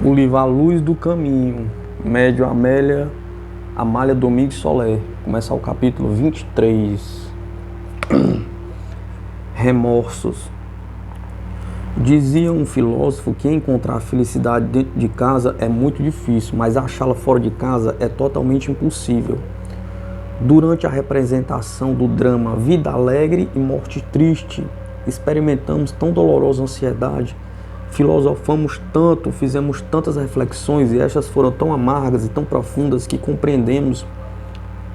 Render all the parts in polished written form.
O livro A Luz do Caminho, médio Amália Domingues Soler. Começa o capítulo 23. Remorsos. Dizia um filósofo que encontrar a felicidade dentro de casa é muito difícil, mas achá-la fora de casa é totalmente impossível. Durante a representação do drama Vida Alegre e Morte Triste, experimentamos tão dolorosa ansiedade, filosofamos tanto, fizemos tantas reflexões e estas foram tão amargas e tão profundas que compreendemos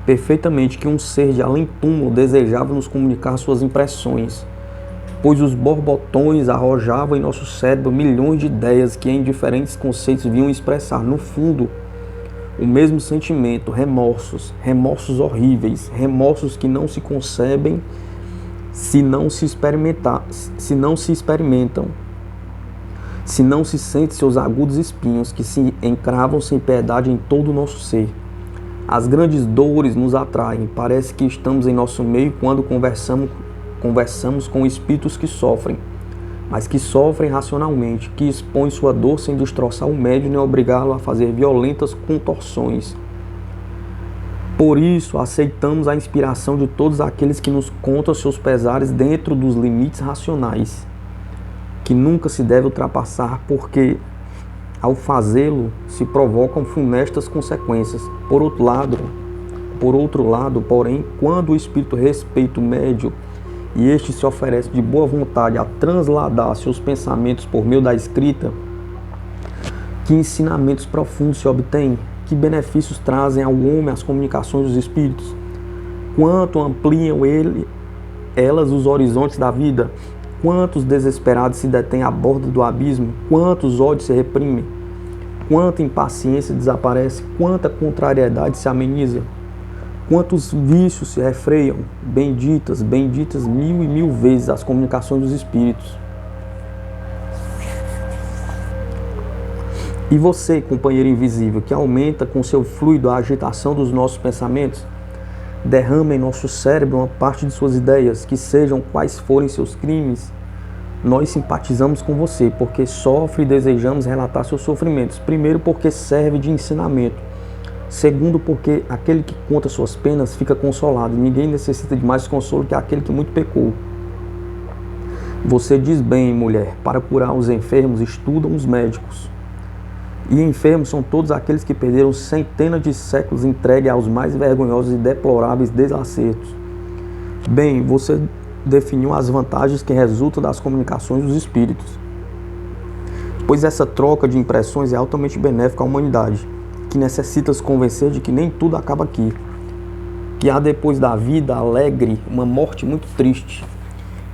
perfeitamente que um ser de além-túmulo desejava nos comunicar suas impressões, pois os borbotões arrojavam em nosso cérebro milhões de ideias que em diferentes conceitos vinham expressar, no fundo, o mesmo sentimento, remorsos horríveis, remorsos que não se concebem se não se experimentam, se não se sente seus agudos espinhos que se encravam sem piedade em todo o nosso ser. As grandes dores nos atraem, parece que estamos em nosso meio quando conversamos com espíritos que sofrem, mas que sofrem racionalmente, que expõem sua dor sem destroçar o médium nem obrigá-lo a fazer violentas contorções. Por isso, aceitamos a inspiração de todos aqueles que nos contam seus pesares dentro dos limites racionais, que nunca se deve ultrapassar, porque, ao fazê-lo, se provocam funestas consequências. Por outro lado, porém, quando o espírito respeita o médium e este se oferece de boa vontade a transladar seus pensamentos por meio da escrita, que ensinamentos profundos se obtêm? Que benefícios trazem ao homem as comunicações dos espíritos? Quanto ampliam elas os horizontes da vida? Quantos desesperados se detêm à borda do abismo? Quantos ódios se reprimem? Quanta impaciência desaparece? Quanta contrariedade se ameniza? Quantos vícios se refreiam? Benditas mil e mil vezes as comunicações dos espíritos. E você, companheiro invisível, que aumenta com seu fluido a agitação dos nossos pensamentos, derrama em nosso cérebro uma parte de suas ideias, que sejam quais forem seus crimes, nós simpatizamos com você, porque sofre e desejamos relatar seus sofrimentos. Primeiro, porque serve de ensinamento. Segundo, porque aquele que conta suas penas fica consolado. Ninguém necessita de mais consolo que aquele que muito pecou. Você diz bem, mulher, para curar os enfermos estudam os médicos. E enfermos são todos aqueles que perderam centenas de séculos entregue aos mais vergonhosos e deploráveis desacertos. Bem, você definiu as vantagens que resultam das comunicações dos espíritos, pois essa troca de impressões é altamente benéfica à humanidade, que necessita se convencer de que nem tudo acaba aqui, que há depois da vida alegre uma morte muito triste,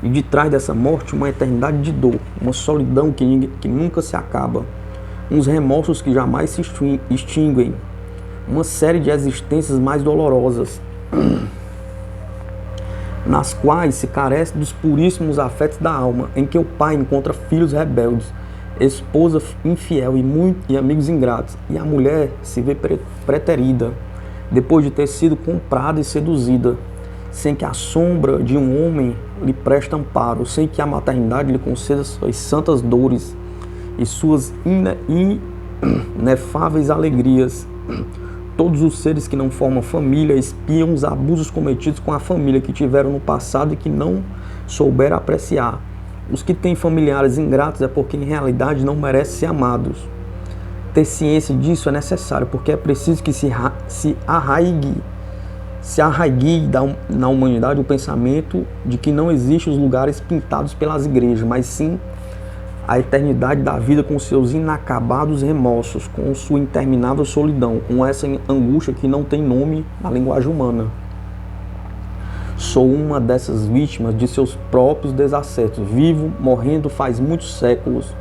e de trás dessa morte uma eternidade de dor, uma solidão que nunca se acaba, uns remorsos que jamais se extinguem, uma série de existências mais dolorosas, nas quais se carece dos puríssimos afetos da alma, em que o pai encontra filhos rebeldes, esposa infiel e amigos ingratos, e a mulher se vê preterida, depois de ter sido comprada e seduzida, sem que a sombra de um homem lhe preste amparo, sem que a maternidade lhe conceda suas santas dores e suas inefáveis alegrias. Todos os seres que não formam família espiam os abusos cometidos com a família que tiveram no passado e que não souberam apreciar. Os que têm familiares ingratos é porque em realidade não merecem ser amados. Ter ciência disso é necessário, porque é preciso que se arraigue na humanidade o pensamento de que não existem os lugares pintados pelas igrejas, mas sim a eternidade da vida com seus inacabados remorsos, com sua interminável solidão, com essa angústia que não tem nome na linguagem humana. Sou uma dessas vítimas de seus próprios desacertos, vivo, morrendo faz muitos séculos,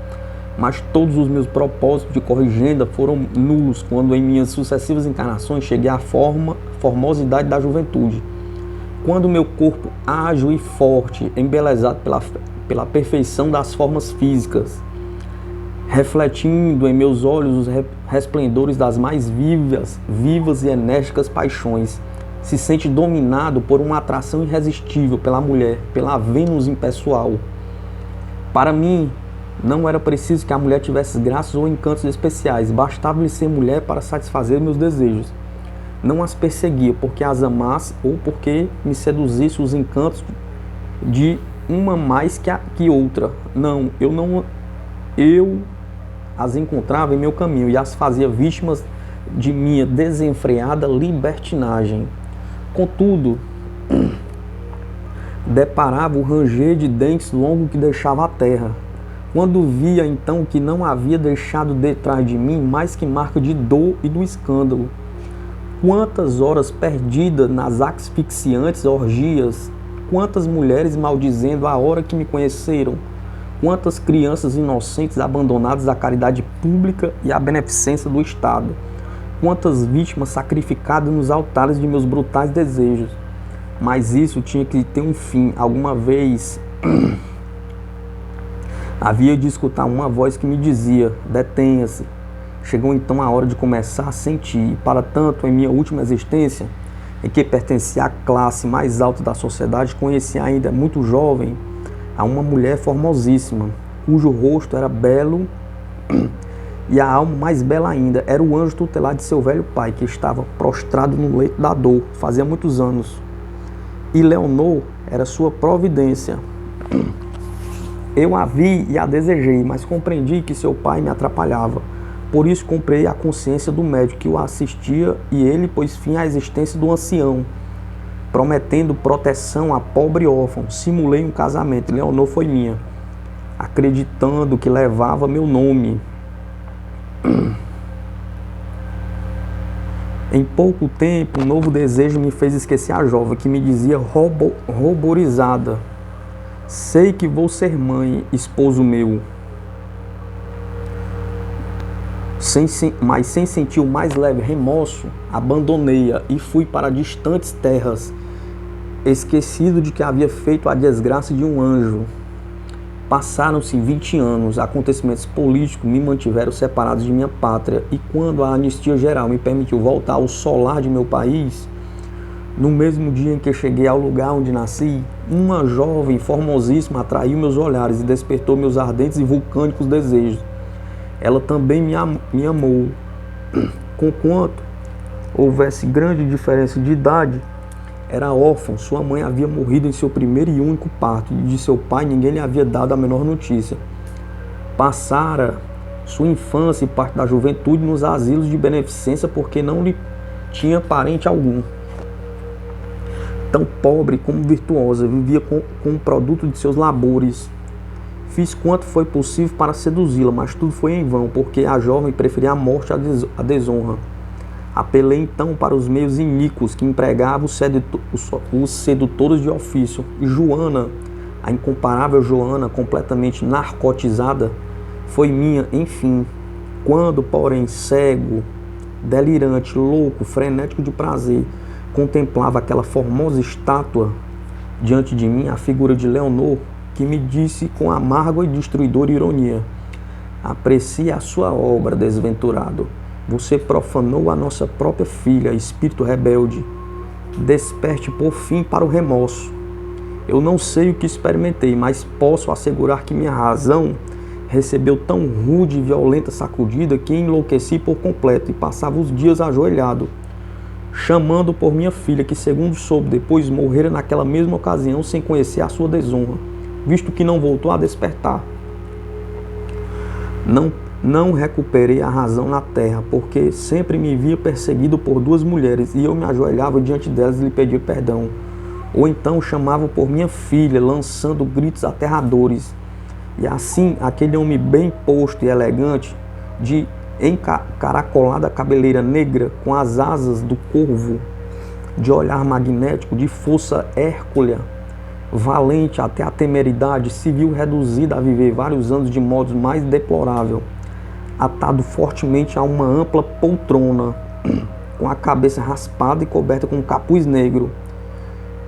mas todos os meus propósitos de corrigenda foram nulos quando em minhas sucessivas encarnações cheguei à formosidade da juventude. Quando meu corpo ágil e forte, embelezado pela perfeição das formas físicas, refletindo em meus olhos os resplendores das mais vivas e enérgicas paixões, se sente dominado por uma atração irresistível pela mulher, pela Vênus impessoal. Para mim, Não era preciso que a mulher tivesse graças ou encantos especiais, bastava-lhe ser mulher para satisfazer meus desejos. Não as perseguia porque as amasse ou porque me seduzisse os encantos de uma mais que outra. Não, eu as encontrava em meu caminho e as fazia vítimas de minha desenfreada libertinagem. Contudo, deparava o ranger de dentes longo que deixava a terra. Quando via então que não havia deixado detrás de mim mais que marca de dor e do escândalo. Quantas horas perdidas nas asfixiantes orgias, quantas mulheres maldizendo a hora que me conheceram, quantas crianças inocentes abandonadas à caridade pública e à beneficência do Estado, quantas vítimas sacrificadas nos altares de meus brutais desejos. Mas isso tinha que ter um fim. Alguma vez havia de escutar uma voz que me dizia: detenha-se. Chegou então a hora de começar a sentir. Para tanto, em minha última existência, em que pertencia à classe mais alta da sociedade, conheci ainda muito jovem a uma mulher formosíssima, cujo rosto era belo e a alma mais bela ainda. Era o anjo tutelar de seu velho pai, que estava prostrado no leito da dor, fazia muitos anos. E Leonor era sua providência. Eu a vi e a desejei, mas compreendi que seu pai me atrapalhava. Por isso comprei a consciência do médico que o assistia e ele pôs fim à existência do ancião, prometendo proteção a pobre órfão. Simulei um casamento. Leonor foi minha, acreditando que levava meu nome. Em pouco tempo, um novo desejo me fez esquecer a jovem, que me dizia ruborizada: sei que vou ser mãe, esposo meu. Mas sem sentir o mais leve remorso, abandonei-a e fui para distantes terras, esquecido de que havia feito a desgraça de um anjo. Passaram-se 20 anos, acontecimentos políticos me mantiveram separados de minha pátria, e quando a anistia geral me permitiu voltar ao solar de meu país, no mesmo dia em que cheguei ao lugar onde nasci, uma jovem formosíssima atraiu meus olhares e despertou meus ardentes e vulcânicos desejos. Ela também me amou. Conquanto houvesse grande diferença de idade, era órfão, sua mãe havia morrido em seu primeiro e único parto, e de seu pai ninguém lhe havia dado a menor notícia. Passara sua infância e parte da juventude nos asilos de beneficência porque não lhe tinha parente algum. Tão pobre como virtuosa, vivia com o produto de seus labores. Fiz quanto foi possível para seduzi-la, mas tudo foi em vão, porque a jovem preferia a morte à desonra. Apelei então para os meios iníquos que empregavam os sedutores de ofício. E Joana, a incomparável Joana, completamente narcotizada, foi minha, enfim. Quando, porém, cego, delirante, louco, frenético de prazer, contemplava aquela formosa estátua diante de mim, a figura de Leonor, que me disse com amarga e destruidora ironia: aprecie a sua obra, desventurado. Você profanou a nossa própria filha, espírito rebelde. Desperte por fim para o remorso. Eu não sei o que experimentei, mas posso assegurar que minha razão recebeu tão rude e violenta sacudida que enlouqueci por completo e passava os dias ajoelhado, chamando por minha filha, que, segundo soube depois, morrera naquela mesma ocasião sem conhecer a sua desonra, visto que não voltou a despertar. Não recuperei a razão na terra, porque sempre me via perseguido por duas mulheres, e eu me ajoelhava diante delas e lhe pedia perdão. Ou então chamava por minha filha, lançando gritos aterradores. E assim, aquele homem bem posto e elegante, de encaracolada cabeleira negra, com as asas do corvo, de olhar magnético, de força hérculea, valente até a temeridade, se viu reduzido a viver vários anos de modo mais deplorável, atado fortemente a uma ampla poltrona, com a cabeça raspada e coberta com um capuz negro,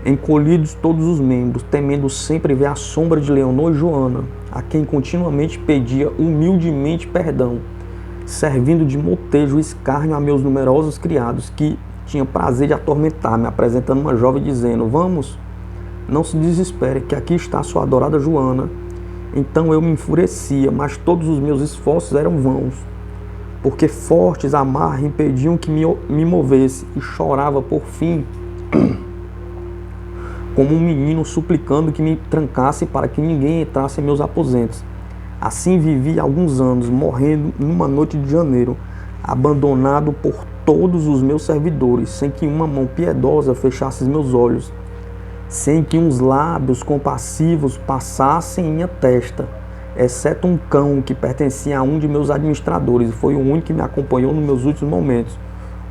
encolhidos todos os membros, temendo sempre ver a sombra de Leonor e Joana, a quem continuamente pedia humildemente perdão, servindo de motejo e escárnio a meus numerosos criados, que tinham prazer de atormentar-me, apresentando uma jovem dizendo: vamos, não se desespere, que aqui está sua adorada Joana, Então eu me enfurecia, mas todos os meus esforços eram vãos, porque fortes amarras impediam que me movesse, e chorava por fim, como um menino suplicando que me trancasse para que ninguém entrasse em meus aposentos. Assim vivi alguns anos, morrendo numa noite de janeiro, abandonado por todos os meus servidores, sem que uma mão piedosa fechasse os meus olhos, sem que uns lábios compassivos passassem em minha testa, exceto um cão que pertencia a um de meus administradores, e foi o único que me acompanhou nos meus últimos momentos,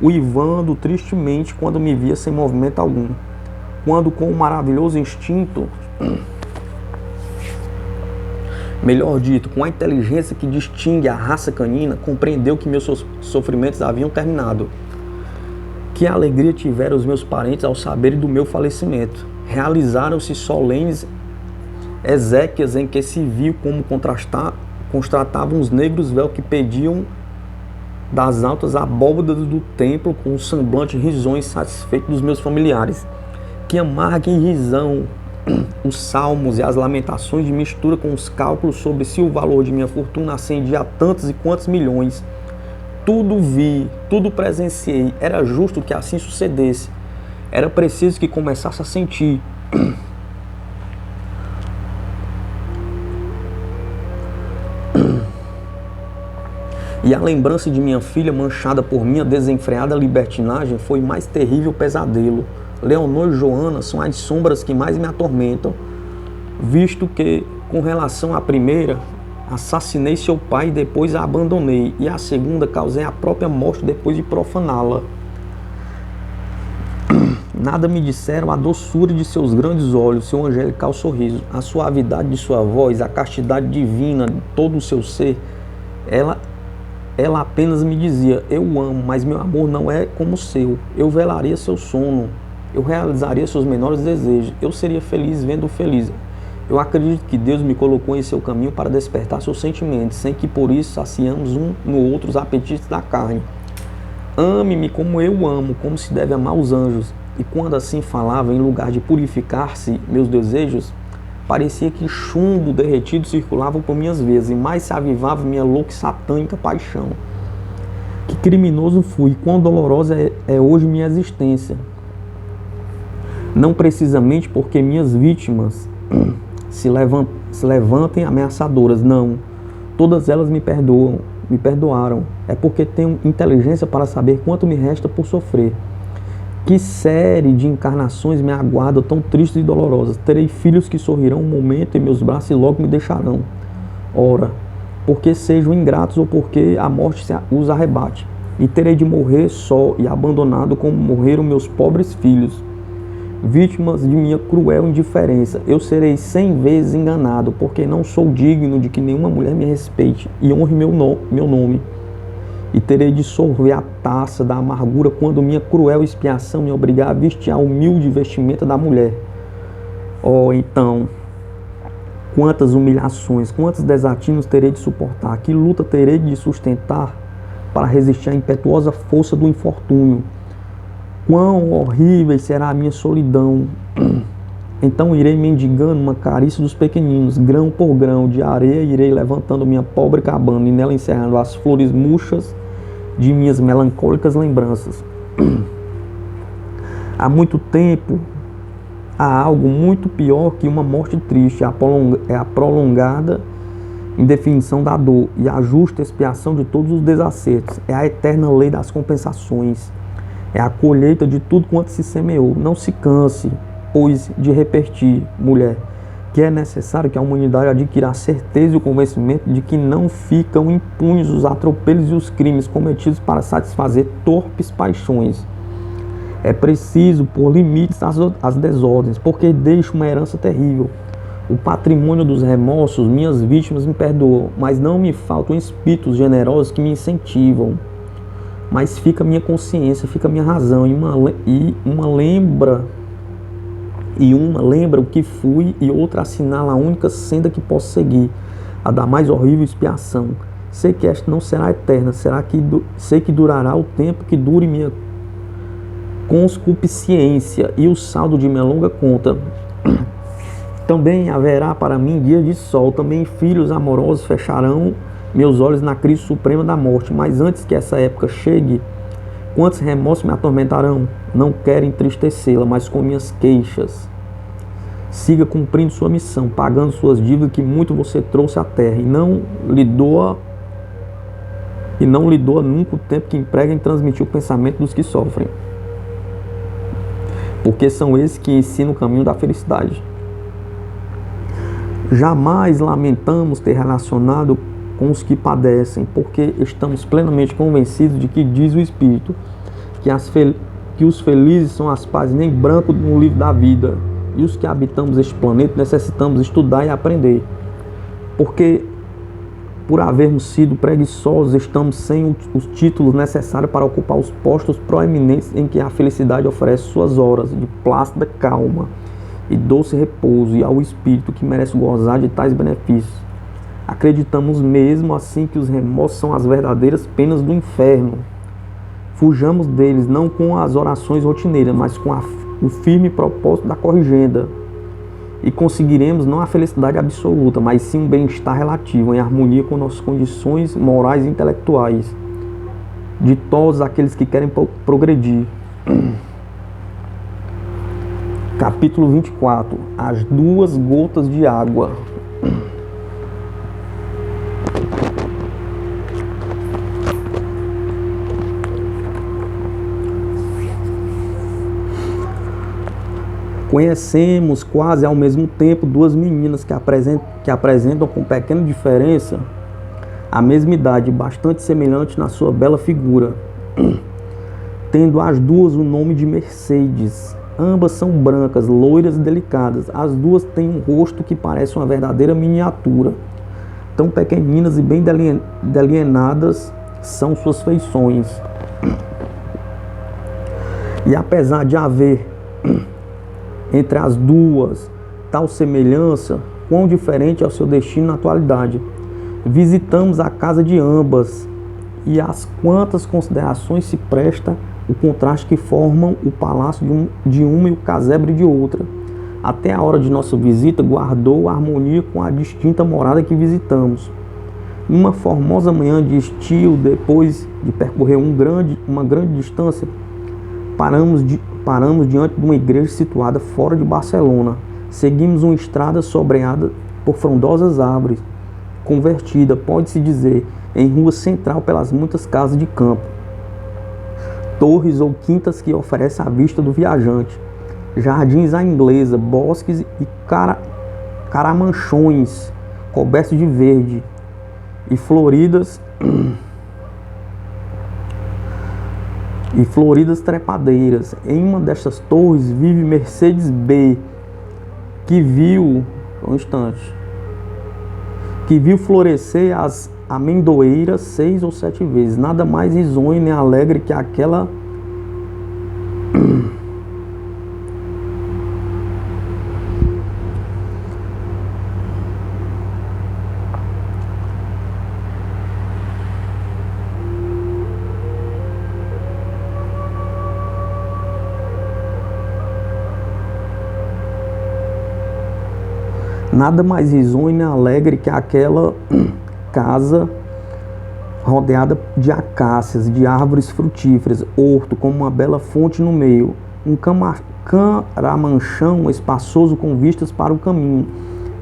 uivando tristemente quando me via sem movimento algum, quando com um maravilhoso instinto, melhor dito, com a inteligência que distingue a raça canina, compreendeu que meus sofrimentos haviam terminado. Que alegria tiveram os meus parentes ao saberem do meu falecimento. Realizaram-se solenes exéquias em que se viu como constatavam os negros véus que pediam das altas abóbadas do templo com um semblante risonho e satisfeito dos meus familiares. Que amarga e risão os salmos e as lamentações de mistura com os cálculos sobre se o valor de minha fortuna ascendia a tantos e quantos milhões. Tudo vi, tudo presenciei. Era justo que assim sucedesse. Era preciso que começasse a sentir. E a lembrança de minha filha manchada por minha desenfreada libertinagem foi o mais terrível pesadelo. Leonor e Joana são as sombras que mais me atormentam, visto que, com relação à primeira, assassinei seu pai e depois a abandonei, e a segunda causei a própria morte depois de profaná-la. Nada me disseram a doçura de seus grandes olhos, seu angelical sorriso, a suavidade de sua voz, a castidade divina de todo o seu ser. Ela apenas me dizia: eu o amo, mas meu amor não é como o seu. Eu velaria seu sono, eu realizaria seus menores desejos, eu seria feliz vendo-o feliz. Eu acredito que Deus me colocou em seu caminho para despertar seus sentimentos, sem que por isso saciamos um no outro os apetites da carne. Ame-me como eu amo, como se deve amar os anjos. E quando assim falava, em lugar de purificar-se meus desejos, parecia que chumbo derretido circulava por minhas veias, e mais se avivava minha louca e satânica paixão. Que criminoso fui, quão dolorosa é hoje minha existência. Não precisamente porque minhas vítimas se levantem ameaçadoras, não. Todas elas me perdoaram. É porque tenho inteligência para saber quanto me resta por sofrer. Que série de encarnações me aguarda tão tristes e dolorosas. Terei filhos que sorrirão um momento em meus braços e logo me deixarão. Ora, porque sejam ingratos ou porque a morte os arrebate. E terei de morrer só e abandonado como morreram meus pobres filhos, vítimas de minha cruel indiferença. Eu serei 100 vezes enganado, porque não sou digno de que nenhuma mulher me respeite e honre meu nome. E terei de sorver a taça da amargura quando minha cruel expiação me obrigar a vestir a humilde vestimenta da mulher. Oh, então, quantas humilhações, quantos desatinos terei de suportar, que luta terei de sustentar para resistir à impetuosa força do infortúnio. Quão horrível será a minha solidão. Então irei mendigando uma carícia dos pequeninos, grão por grão de areia, irei levantando minha pobre cabana e nela encerrando as flores murchas de minhas melancólicas lembranças. Há muito tempo, há algo muito pior que uma morte triste, é a prolongada indefinição da dor e a justa expiação de todos os desacertos, é a eterna lei das compensações, é a colheita de tudo quanto se semeou. Não se canse, pois, de repetir, mulher, que é necessário que a humanidade adquira a certeza e o convencimento de que não ficam impunes os atropelos e os crimes cometidos para satisfazer torpes paixões. É preciso pôr limites às desordens, porque deixo uma herança terrível. O patrimônio dos remorsos, minhas vítimas me perdoam, mas não me faltam espíritos generosos que me incentivam. Mas fica minha consciência, fica minha razão, e uma lembra o que fui, e outra assinala a única senda que posso seguir, a da mais horrível expiação. Sei que esta não será eterna, sei que durará o tempo que dure minha conscupiscência e o saldo de minha longa conta. Também haverá para mim dia de sol, também filhos amorosos fecharão meus olhos na crise suprema da morte. Mas antes que essa época chegue, quantos remorsos me atormentarão? Não quero entristecê-la, mas com minhas queixas. Siga cumprindo sua missão, pagando suas dívidas que muito você trouxe à terra, e não lhe doa nunca o tempo que emprega em transmitir o pensamento dos que sofrem, porque são esses que ensinam o caminho da felicidade. Jamais lamentamos ter relacionado com os que padecem, porque estamos plenamente convencidos de que diz o Espírito que os felizes são as páginas em branco no livro da vida, e os que habitamos este planeta necessitamos estudar e aprender, porque por havermos sido preguiçosos, estamos sem os títulos necessários para ocupar os postos proeminentes em que a felicidade oferece suas horas de plácida calma e doce repouso, e ao espírito que merece gozar de tais benefícios. Acreditamos mesmo assim que os remorsos são as verdadeiras penas do inferno. Fujamos deles não com as orações rotineiras, mas com o firme propósito da corrigenda, e conseguiremos não a felicidade absoluta, mas sim um bem-estar relativo, em harmonia com nossas condições morais e intelectuais, de todos aqueles que querem progredir. Capítulo 24. As duas gotas de água. Conhecemos quase ao mesmo tempo duas meninas que apresentam com pequena diferença a mesma idade, bastante semelhante na sua bela figura, tendo as duas o nome de Mercedes. Ambas são brancas, loiras e delicadas. As duas têm um rosto que parece uma verdadeira miniatura. Tão pequeninas e bem delineadas são suas feições. E apesar de haver entre as duas tal semelhança, quão diferente é o seu destino na atualidade. Visitamos a casa de ambas, e às quantas considerações se presta o contraste que formam o palácio de uma e o casebre de outra. Até a hora de nossa visita guardou a harmonia com a distinta morada que visitamos. Uma formosa manhã de estio, depois de percorrer uma grande distância, paramos diante de uma igreja situada fora de Barcelona. Seguimos uma estrada sobreada por frondosas árvores, convertida, pode-se dizer, em rua central pelas muitas casas de campo, torres ou quintas que oferecem a vista do viajante, jardins à inglesa, bosques e caramanchões cobertos de verde e floridas trepadeiras. Em uma destas torres vive Mercedes B, que viu florescer as amendoeiras 6 ou 7 vezes. Nada mais risonho nem alegre que aquela nada mais risonho nem alegre que aquela casa rodeada de acácias, de árvores frutíferas, horto com uma bela fonte no meio, um caramanchão espaçoso com vistas para o caminho.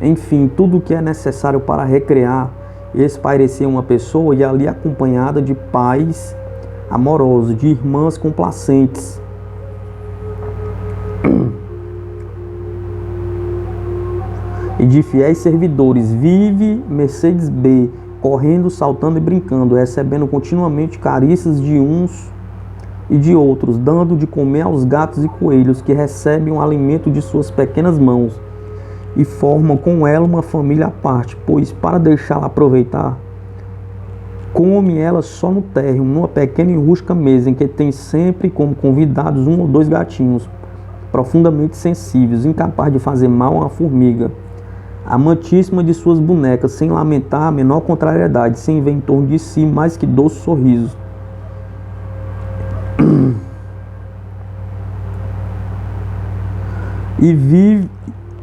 Enfim, tudo o que é necessário para recrear e espairecer uma pessoa, e ali acompanhada de pais amorosos, de irmãs complacentes, e de fiéis servidores. Vive Mercedes B, correndo, saltando e brincando, recebendo continuamente carícias de uns e de outros, dando de comer aos gatos e coelhos, que recebem o alimento de suas pequenas mãos, e formam com ela uma família à parte, pois para deixá-la aproveitar, come ela só no térreo, numa pequena e rústica mesa, em que tem sempre como convidados 1 ou 2 gatinhos, profundamente sensíveis, incapazes de fazer mal a uma formiga, amantíssima de suas bonecas, sem lamentar a menor contrariedade, sem ver em torno de si mais que doces sorrisos.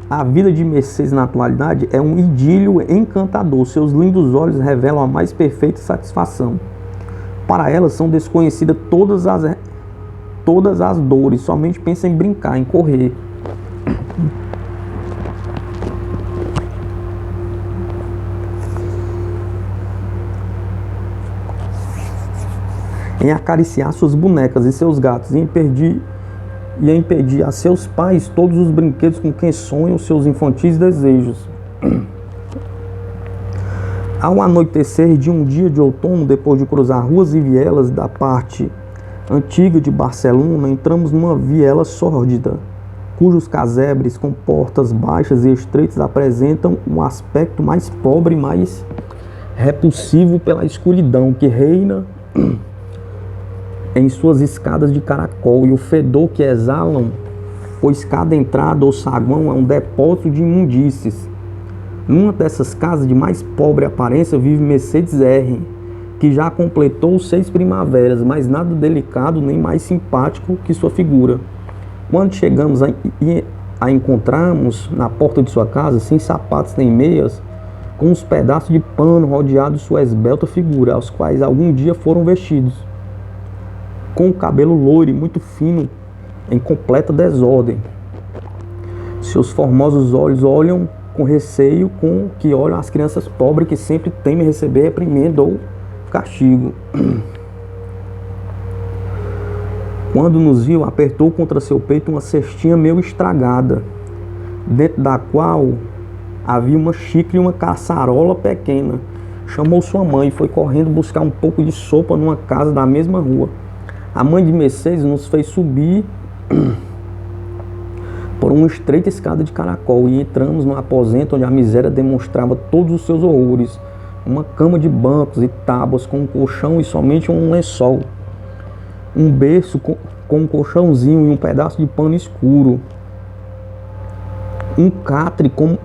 A vida de Mercedes na atualidade é um idílio encantador. Seus lindos olhos revelam a mais perfeita satisfação. Para ela são desconhecidas todas as dores. Somente pensa em brincar, em correr. Em acariciar suas bonecas e seus gatos e impedir a seus pais todos os brinquedos com quem sonham seus infantis desejos. Ao anoitecer de um dia de outono, depois de cruzar ruas e vielas da parte antiga de Barcelona, entramos numa viela sórdida, cujos casebres com portas baixas e estreitas apresentam um aspecto mais pobre e mais repulsivo pela escuridão que reina em suas escadas de caracol e o fedor que exalam, pois cada entrada ou saguão é um depósito de imundícies. Numa dessas casas de mais pobre aparência vive Mercedes R., que já completou 6 primaveras, mas nada delicado nem mais simpático que sua figura. Quando chegamos a encontrarmos na porta de sua casa, sem sapatos nem meias, com uns pedaços de pano rodeados de sua esbelta figura, aos quais algum dia foram vestidos, com o cabelo loiro e muito fino, em completa desordem. Seus formosos olhos olham com receio com que olham as crianças pobres que sempre temem receber reprimenda ou castigo. Quando nos viu, apertou contra seu peito uma cestinha meio estragada, dentro da qual havia uma xícara e uma caçarola pequena. Chamou sua mãe e foi correndo buscar um pouco de sopa numa casa da mesma rua. A mãe de Mercedes nos fez subir por uma estreita escada de caracol e entramos no aposento onde a miséria demonstrava todos os seus horrores. Uma cama de bancos e tábuas com um colchão e somente um lençol. Um berço com um colchãozinho e um pedaço de pano escuro. Um catre com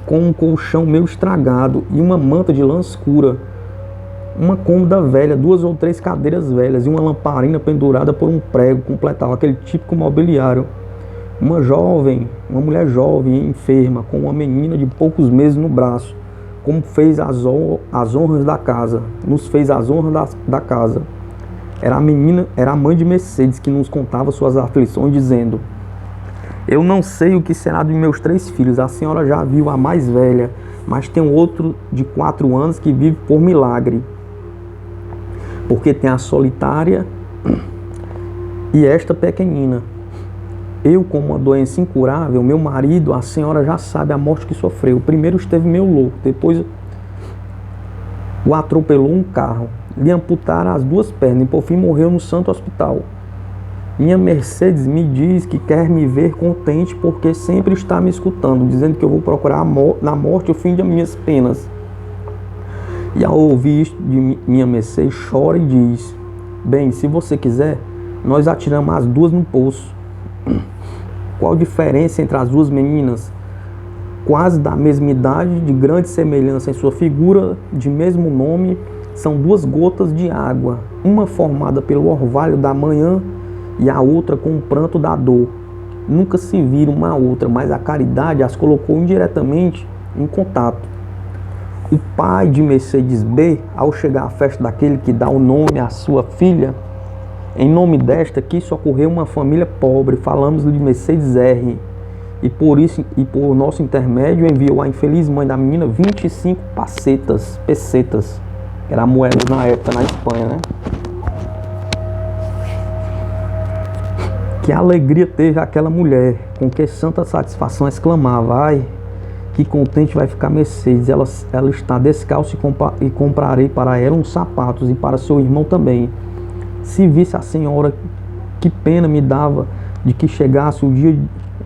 um colchão meio estragado e uma manta de lã escura. Uma cômoda velha, 2 ou 3 cadeiras velhas e uma lamparina pendurada por um prego completavam aquele típico mobiliário. Uma mulher jovem e enferma, com uma menina de poucos meses no braço, como fez as honras da casa, nos fez as honras da casa. Era a mãe de Mercedes que nos contava suas aflições, dizendo: eu não sei o que será de meus 3 filhos, a senhora já viu a mais velha, mas tem outro de 4 anos que vive por milagre. Porque tem a solitária e esta pequenina. Eu, com uma doença incurável, meu marido, a senhora já sabe a morte que sofreu. Primeiro esteve meio louco, depois o atropelou um carro, lhe amputaram as 2 pernas e por fim morreu no Santo Hospital. Minha Mercedes me diz que quer me ver contente porque sempre está me escutando, dizendo que eu vou procurar na morte o fim de minhas penas. E ao ouvir isto de minha Mercedes, chora e diz: bem, se você quiser, nós atiramos as 2 no poço. Qual a diferença entre as 2 meninas? Quase da mesma idade, de grande semelhança em sua figura, de mesmo nome, são 2 gotas de água, uma formada pelo orvalho da manhã e a outra com o pranto da dor. Nunca se viram uma a outra, mas a caridade as colocou indiretamente em contato. O pai de Mercedes B, ao chegar à festa daquele que dá o nome à sua filha, em nome desta quis socorrer uma família pobre, falamos-lhe de Mercedes R. E por nosso intermédio enviou à infeliz mãe da menina 25 pesetas, era a moeda na época na Espanha, né? Que alegria teve aquela mulher, com que santa satisfação exclamava: ai, que contente vai ficar Mercedes, ela está descalça e comprarei para ela uns sapatos e para seu irmão também. Se visse a senhora, que pena me dava de que chegasse o dia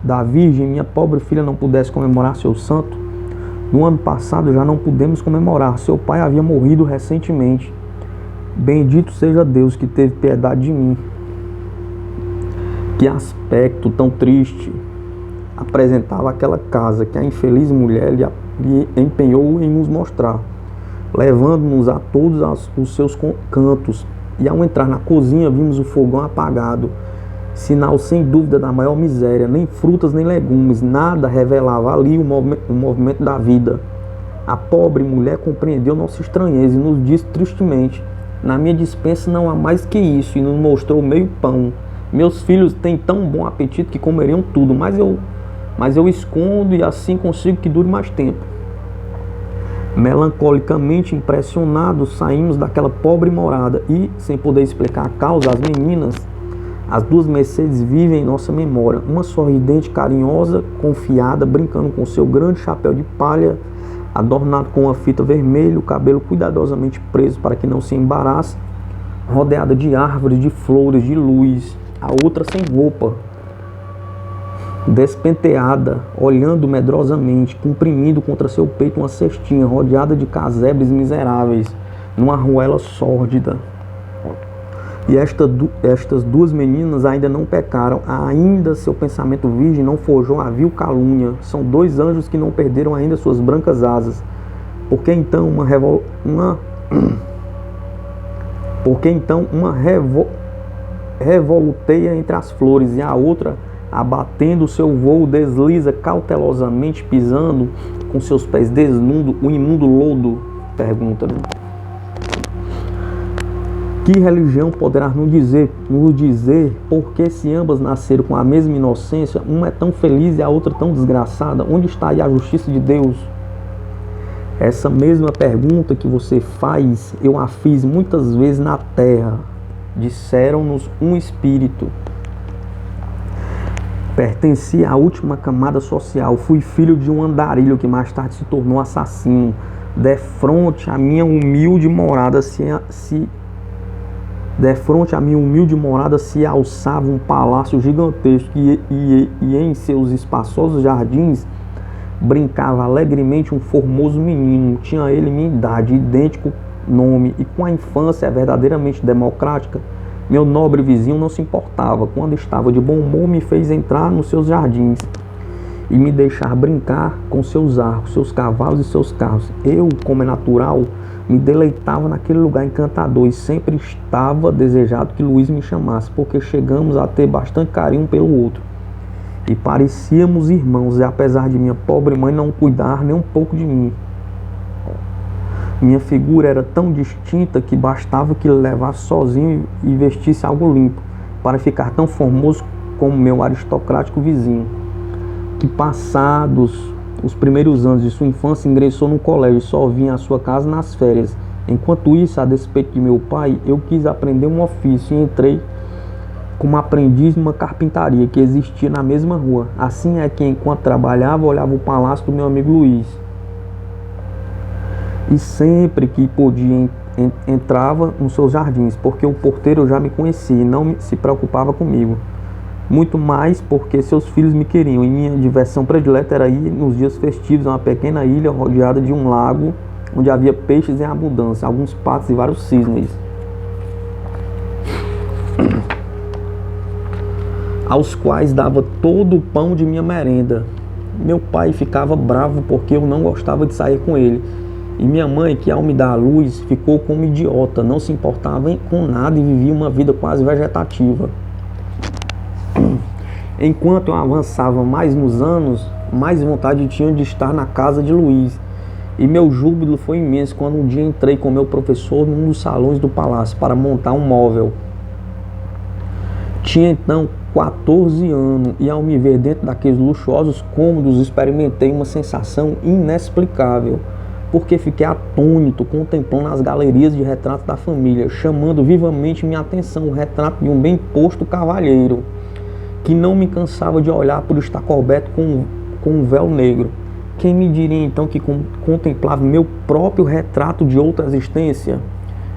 da Virgem, minha pobre filha não pudesse comemorar seu santo. No ano passado já não pudemos comemorar, seu pai havia morrido recentemente. Bendito seja Deus que teve piedade de mim. Que aspecto tão triste apresentava aquela casa que a infeliz mulher lhe empenhou em nos mostrar, levando-nos a todos os seus cantos. E ao entrar na cozinha vimos o fogão apagado sinal sem dúvida da maior miséria, nem frutas nem legumes, nada revelava ali o movimento da vida. A pobre mulher compreendeu nossa estranheza e nos disse tristemente: na minha despensa não há mais que isso, e nos mostrou meio pão. Meus filhos têm tão bom apetite que comeriam tudo, mas eu escondo e assim consigo que dure mais tempo. Melancolicamente impressionados, saímos daquela pobre morada e, sem poder explicar a causa, as duas Mercedes vivem em nossa memória. Uma sorridente, carinhosa, confiada, brincando com seu grande chapéu de palha, adornado com uma fita vermelha, o cabelo cuidadosamente preso para que não se embarace, rodeada de árvores, de flores, de luz. A outra sem roupa, despenteada, olhando medrosamente, comprimindo contra seu peito uma cestinha, rodeada de casebres miseráveis, numa arruela sórdida. E estas duas meninas ainda não pecaram, ainda seu pensamento virgem não forjou a vil calúnia. São dois anjos que não perderam ainda suas brancas asas. Porque então uma revoluteia entre as flores e a outra, abatendo o seu vôo, desliza cautelosamente, pisando com seus pés desnudos o imundo lodo? Pergunta-me. Que religião poderá nos dizer porque, se ambas nasceram com a mesma inocência, uma é tão feliz e a outra tão desgraçada? Onde está aí a justiça de Deus? Essa mesma pergunta que você faz, eu a fiz muitas vezes na terra. Disseram-nos um espírito. Pertenci à última camada social. Fui filho de um andarilho que mais tarde se tornou assassino. Defronte à minha humilde morada se alçava um palácio gigantesco e em seus espaçosos jardins brincava alegremente um formoso menino. Tinha ele minha idade, idêntico nome, e com a infância verdadeiramente democrática, meu nobre vizinho não se importava. Quando estava de bom humor, me fez entrar nos seus jardins e me deixar brincar com seus arcos, seus cavalos e seus carros. Eu, como é natural, me deleitava naquele lugar encantador e sempre estava desejado que Luiz me chamasse, porque chegamos a ter bastante carinho um pelo outro e parecíamos irmãos, e apesar de minha pobre mãe não cuidar nem um pouco de mim, minha figura era tão distinta que bastava que levasse sozinho e vestisse algo limpo para ficar tão formoso como meu aristocrático vizinho, que passados os primeiros anos de sua infância ingressou no colégio e só vinha à sua casa nas férias. Enquanto isso, a despeito de meu pai, eu quis aprender um ofício e entrei como aprendiz numa carpintaria que existia na mesma rua. Assim é que, enquanto trabalhava, olhava o palácio do meu amigo Luiz. E sempre que podia entrava nos seus jardins, porque o porteiro já me conhecia e não se preocupava comigo. Muito mais porque seus filhos me queriam, e minha diversão predileta era ir nos dias festivos a uma pequena ilha rodeada de um lago onde havia peixes em abundância, alguns patos e vários cisnes, aos quais dava todo o pão de minha merenda. Meu pai ficava bravo porque eu não gostava de sair com ele, e minha mãe, que ao me dar a luz, ficou como idiota, não se importava com nada e vivia uma vida quase vegetativa. Enquanto eu avançava mais nos anos, mais vontade tinha de estar na casa de Luiz. E meu júbilo foi imenso quando um dia entrei com meu professor num dos salões do palácio para montar um móvel. Tinha então 14 anos e, ao me ver dentro daqueles luxuosos cômodos, experimentei uma sensação inexplicável, porque fiquei atônito contemplando as galerias de retratos da família, chamando vivamente minha atenção o retrato de um bem posto cavalheiro, que não me cansava de olhar por estar coberto com um véu negro. Quem me diria então que contemplava meu próprio retrato de outra existência?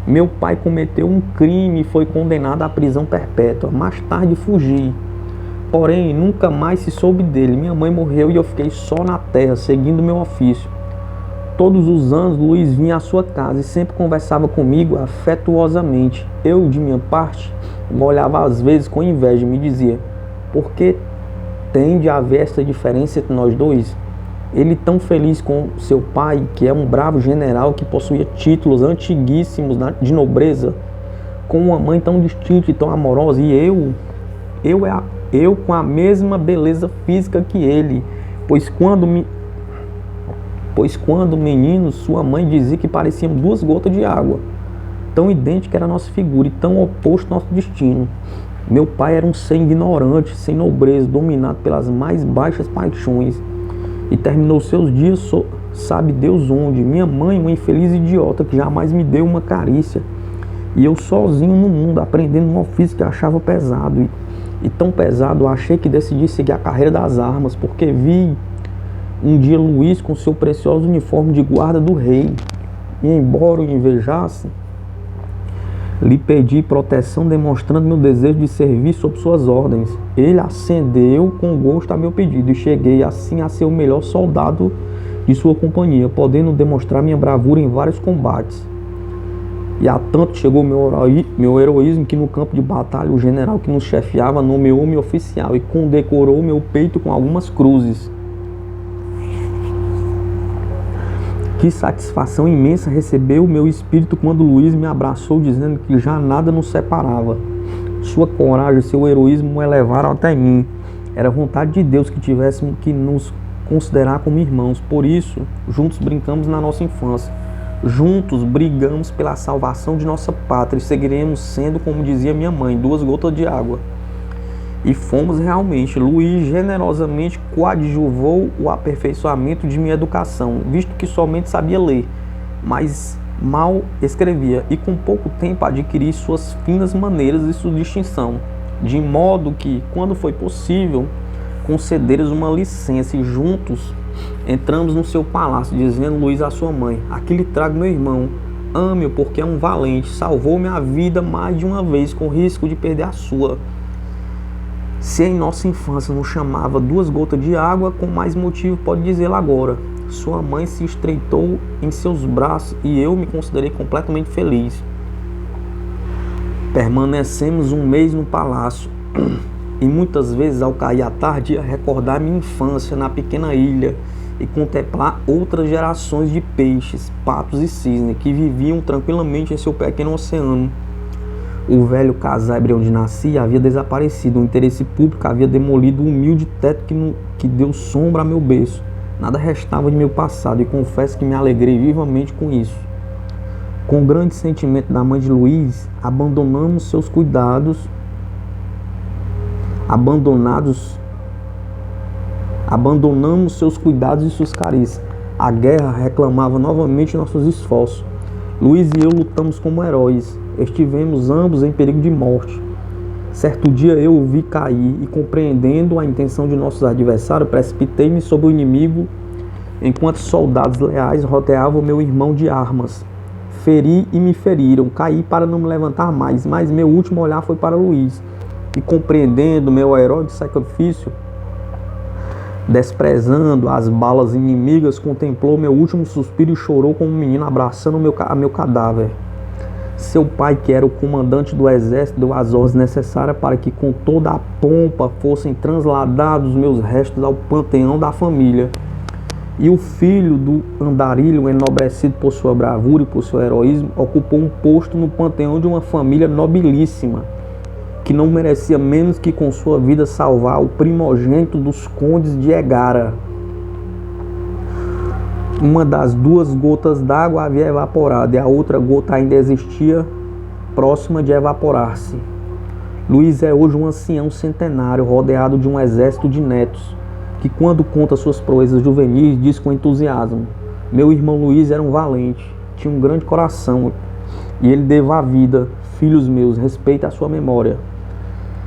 Meu pai cometeu um crime e foi condenado à prisão perpétua. Mais tarde fugi. Porém, nunca mais se soube dele. Minha mãe morreu e eu fiquei só na terra, seguindo meu ofício. Todos os anos, Luiz vinha à sua casa e sempre conversava comigo afetuosamente. Eu, de minha parte, o olhava às vezes com inveja e me dizia: por que tem de haver essa diferença entre nós dois? Ele tão feliz com seu pai, que é um bravo general que possuía títulos antiguíssimos de nobreza, com uma mãe tão distinta e tão amorosa, e eu, eu com a mesma beleza física que ele, pois quando menino, sua mãe dizia que pareciam duas gotas de água. Tão idêntica era a nossa figura e tão oposto nosso destino. Meu pai era um ser ignorante, sem nobreza, dominado pelas mais baixas paixões, e terminou seus dias, sabe Deus onde. Minha mãe, uma infeliz idiota que jamais me deu uma carícia, e eu sozinho no mundo, aprendendo um ofício que achava pesado, e tão pesado, achei que decidi seguir a carreira das armas, porque vi um dia Luiz com seu precioso uniforme de guarda do rei, e embora o invejasse, lhe pedi proteção, demonstrando meu desejo de servir sob suas ordens. Ele acendeu com gosto a meu pedido, e cheguei assim a ser o melhor soldado de sua companhia, podendo demonstrar minha bravura em vários combates. E a tanto chegou meu heroísmo que no campo de batalha o general que nos chefiava nomeou-me oficial e condecorou meu peito com algumas cruzes. Que satisfação imensa recebeu o meu espírito quando Luiz me abraçou, dizendo que já nada nos separava. Sua coragem e seu heroísmo me elevaram até mim. Era vontade de Deus que tivéssemos que nos considerar como irmãos. Por isso, juntos brincamos na nossa infância. Juntos brigamos pela salvação de nossa pátria e seguiremos sendo, como dizia minha mãe, duas gotas de água. E fomos realmente. Luiz generosamente coadjuvou o aperfeiçoamento de minha educação, visto que somente sabia ler, mas mal escrevia, e com pouco tempo adquiri suas finas maneiras e sua distinção, de modo que, quando foi possível, concederes uma licença, e juntos entramos no seu palácio, dizendo Luiz à sua mãe: aqui lhe trago meu irmão, ame-o porque é um valente, salvou minha vida mais de uma vez, com risco de perder a sua. Se em nossa infância nos chamava duas gotas de água, com mais motivo pode dizê-lo agora. Sua mãe se estreitou em seus braços e eu me considerei completamente feliz. Permanecemos um mês no palácio e muitas vezes, ao cair a tarde, ia recordar minha infância na pequena ilha e contemplar outras gerações de peixes, patos e cisnes que viviam tranquilamente em seu pequeno oceano. O velho casebre onde nasci havia desaparecido, o interesse público havia demolido o humilde teto que deu sombra a meu berço. Nada restava de meu passado, e confesso que me alegrei vivamente com isso. Com o grande sentimento da mãe de Luiz, abandonamos seus cuidados e suas carícias. A guerra reclamava novamente nossos esforços. Luiz e eu lutamos como heróis. Estivemos ambos em perigo de morte. Certo dia eu o vi cair e, compreendendo a intenção de nossos adversários, precipitei-me sobre o inimigo enquanto soldados leais rodeavam meu irmão de armas. Feri e me feriram. Caí para não me levantar mais, mas meu último olhar foi para Luiz. E, compreendendo meu herói de sacrifício, desprezando as balas inimigas, contemplou meu último suspiro e chorou como um menino abraçando meu cadáver. Seu pai, que era o comandante do exército, deu as ordens necessárias para que com toda a pompa fossem transladados meus restos ao panteão da família. E o filho do andarilho, enobrecido por sua bravura e por seu heroísmo, ocupou um posto no panteão de uma família nobilíssima, que não merecia menos que com sua vida salvar o primogênito dos condes de Egara. Uma das duas gotas d'água havia evaporado e a outra gota ainda existia, próxima de evaporar-se. Luiz é hoje um ancião centenário, rodeado de um exército de netos, que quando conta suas proezas juvenis, diz com entusiasmo: meu irmão Luiz era um valente, tinha um grande coração, e ele deu a vida. Filhos meus, respeita a sua memória.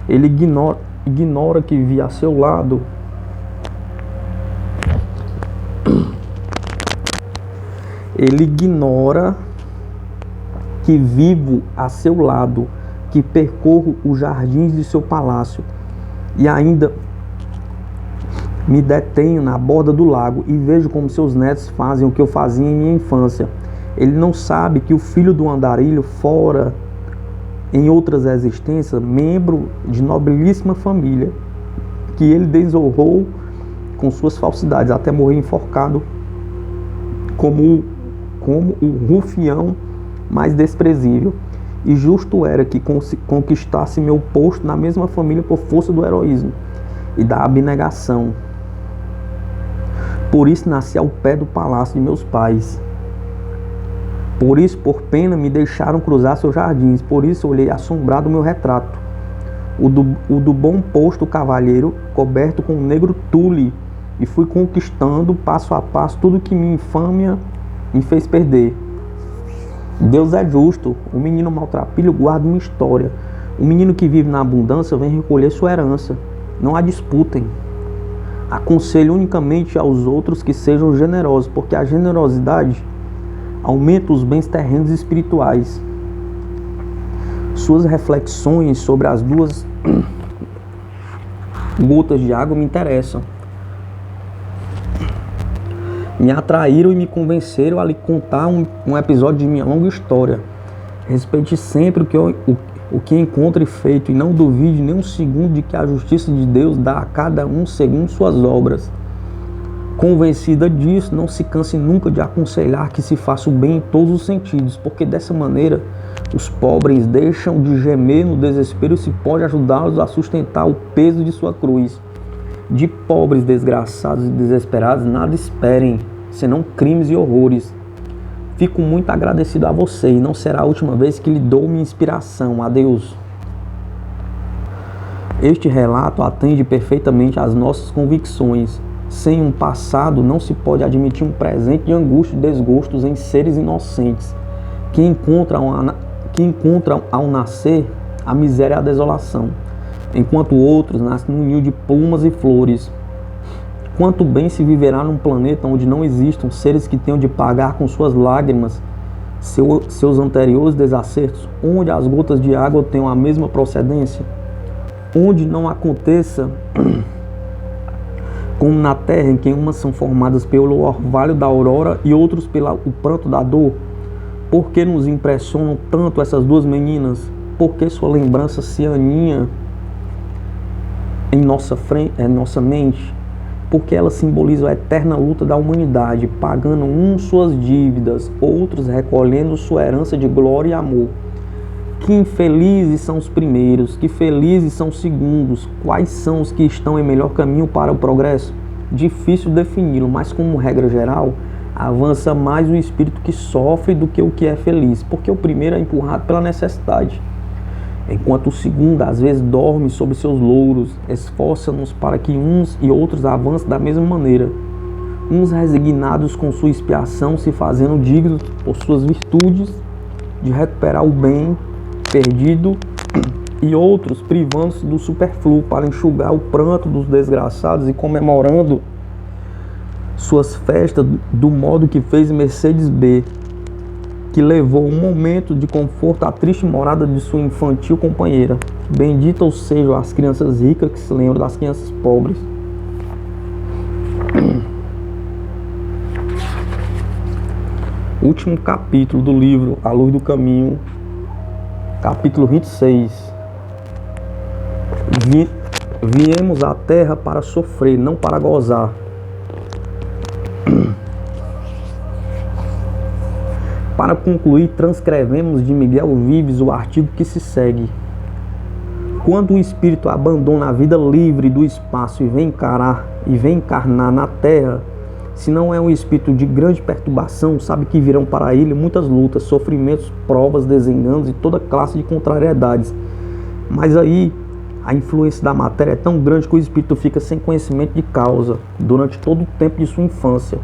Ele ignora que vi a seu lado Ele ignora que vivo a seu lado, que percorro os jardins de seu palácio e ainda me detenho na borda do lago e vejo como seus netos fazem o que eu fazia em minha infância. Ele não sabe que o filho do andarilho fora, em outras existências, membro de nobilíssima família, que ele desonrou com suas falsidades, até morrer enforcado como o rufião mais desprezível. e justo era que conquistasse meu posto na mesma família por força do heroísmo e da abnegação. Por isso nasci ao pé do palácio de meus pais. Por isso, por pena, me deixaram cruzar seus jardins. Por isso, olhei assombrado o meu retrato, o do bom posto cavalheiro, coberto com negro tule, e fui conquistando, passo a passo, tudo que minha infâmia me fez perder. Deus é justo. O menino maltrapilho guarda uma história. O menino que vive na abundância vem recolher sua herança. Não a disputem. Aconselho unicamente aos outros que sejam generosos, porque a generosidade aumenta os bens terrenos e espirituais. Suas reflexões sobre as duas gotas de água me interessam. Me atraíram e me convenceram a lhe contar um episódio de minha longa história. Respeite sempre o que encontre feito e não duvide nem um segundo de que a justiça de Deus dá a cada um segundo suas obras. Convencida disso, não se canse nunca de aconselhar que se faça o bem em todos os sentidos, porque dessa maneira os pobres deixam de gemer no desespero e se pode ajudá-los a sustentar o peso de sua cruz. De pobres, desgraçados e desesperados, nada esperem, senão crimes e horrores. Fico muito agradecido a você e não será a última vez que lhe dou minha inspiração. Adeus. Este relato atende perfeitamente às nossas convicções. Sem um passado, não se pode admitir um presente de angústia e desgostos em seres inocentes, que encontram ao nascer a miséria e a desolação, enquanto outros nascem num ninho de plumas e flores. Quanto bem se viverá num planeta onde não existam seres que tenham de pagar com suas lágrimas seus anteriores desacertos, onde as gotas de água tenham a mesma procedência, onde não aconteça como na terra, em que umas são formadas pelo orvalho da aurora e outros pelo pranto da dor. Por que nos impressionam tanto essas duas meninas? Por que sua lembrança se aninha em nossa mente? Porque elas simbolizam a eterna luta da humanidade, pagando uns suas dívidas, outros recolhendo sua herança de glória e amor. Que infelizes são os primeiros, que felizes são os segundos. Quais são os que estão em melhor caminho para o progresso? Difícil defini-lo, mas como regra geral, avança mais o espírito que sofre do que o que é feliz, porque o primeiro é empurrado pela necessidade, enquanto o segundo às vezes dorme sobre seus louros. Esforça-nos para que uns e outros avancem da mesma maneira, uns resignados com sua expiação, se fazendo dignos por suas virtudes de recuperar o bem perdido, e outros privando-se do superfluo para enxugar o pranto dos desgraçados e comemorando suas festas do modo que fez Mercedes B, que levou um momento de conforto à triste morada de sua infantil companheira. Benditas sejam as crianças ricas que se lembram das crianças pobres. Último capítulo do livro A Luz do Caminho, capítulo 26. Viemos à terra para sofrer, não para gozar. Para concluir, transcrevemos de Miguel Vives o artigo que se segue. Quando o espírito abandona a vida livre do espaço e vem encarnar na terra, se não é um espírito de grande perturbação, sabe que virão para ele muitas lutas, sofrimentos, provas, desenganos e toda classe de contrariedades. Mas aí a influência da matéria é tão grande que o espírito fica sem conhecimento de causa durante todo o tempo de sua infância.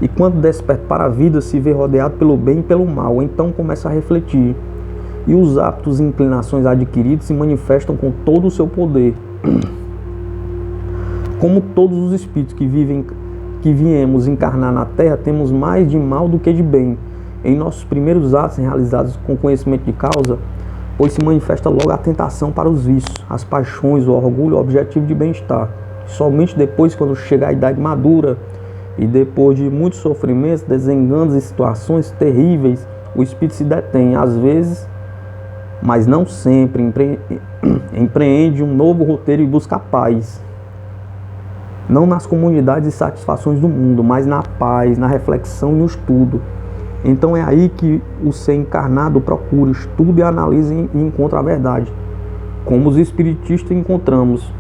E quando desperta para a vida, se vê rodeado pelo bem e pelo mal, então começa a refletir. E os hábitos e inclinações adquiridos se manifestam com todo o seu poder. Como todos os espíritos que viemos encarnar na Terra, temos mais de mal do que de bem. Em nossos primeiros atos realizados com conhecimento de causa, pois se manifesta logo a tentação para os vícios, as paixões, o orgulho, o objetivo de bem-estar. Somente depois, quando chega a idade madura, e depois de muitos sofrimentos, desenganos e situações terríveis, o espírito se detém, às vezes, mas não sempre, empreende um novo roteiro e busca a paz. Não nas comunidades e satisfações do mundo, mas na paz, na reflexão e no estudo. Então é aí que o ser encarnado procura, estuda e analisa e encontra a verdade, como os espiritistas encontramos.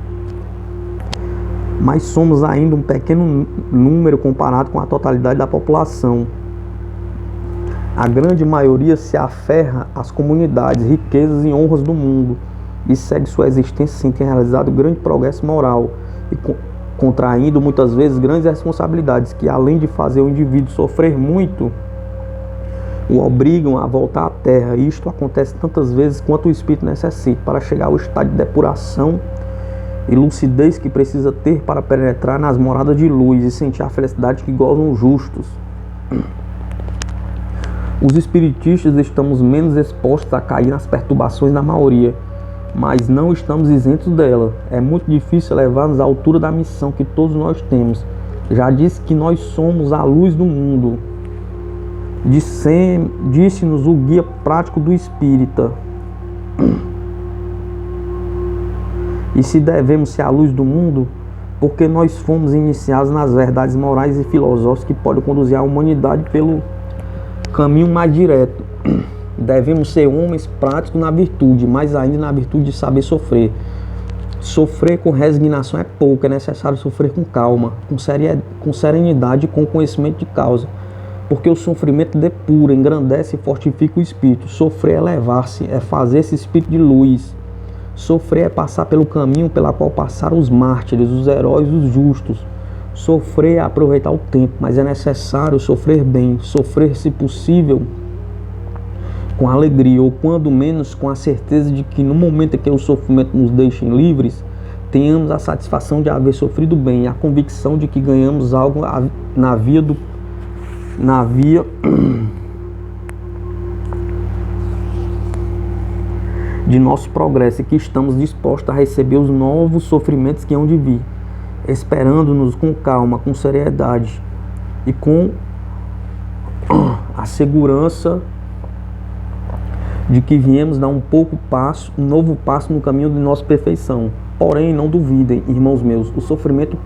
Mas somos ainda um pequeno número comparado com a totalidade da população. A grande maioria se aferra às comunidades, riquezas e honras do mundo e segue sua existência sem ter realizado grande progresso moral e contraindo muitas vezes grandes responsabilidades que, além de fazer o indivíduo sofrer muito, o obrigam a voltar à terra. E isto acontece tantas vezes quanto o espírito necessita para chegar ao estado de depuração e lucidez que precisa ter para penetrar nas moradas de luz e sentir a felicidade que gozam os justos. Os espiritistas estamos menos expostos a cair nas perturbações da maioria, mas não estamos isentos dela. É muito difícil levar-nos à altura da missão que todos nós temos. Já disse que nós somos a luz do mundo. Disse-nos o guia prático do espírita. E se devemos ser a luz do mundo, porque nós fomos iniciados nas verdades morais e filosóficas que podem conduzir a humanidade pelo caminho mais direto. Devemos ser homens práticos na virtude, mas ainda na virtude de saber sofrer. Sofrer com resignação é pouco, é necessário sofrer com calma, com serenidade e com conhecimento de causa. Porque o sofrimento depura, engrandece e fortifica o espírito. Sofrer é elevar-se, é fazer esse espírito de luz. Sofrer é passar pelo caminho pela qual passaram os mártires, os heróis, os justos. Sofrer é aproveitar o tempo, mas é necessário sofrer bem, sofrer, se possível, com alegria, ou quando menos com a certeza de que no momento em que o sofrimento nos deixe livres, tenhamos a satisfação de haver sofrido bem e a convicção de que ganhamos algo na via de nosso progresso e que estamos dispostos a receber os novos sofrimentos que hão de vir, esperando-nos com calma, com seriedade e com a segurança de que viemos dar um novo passo no caminho de nossa perfeição. Porém, não duvidem, irmãos meus, o sofrimento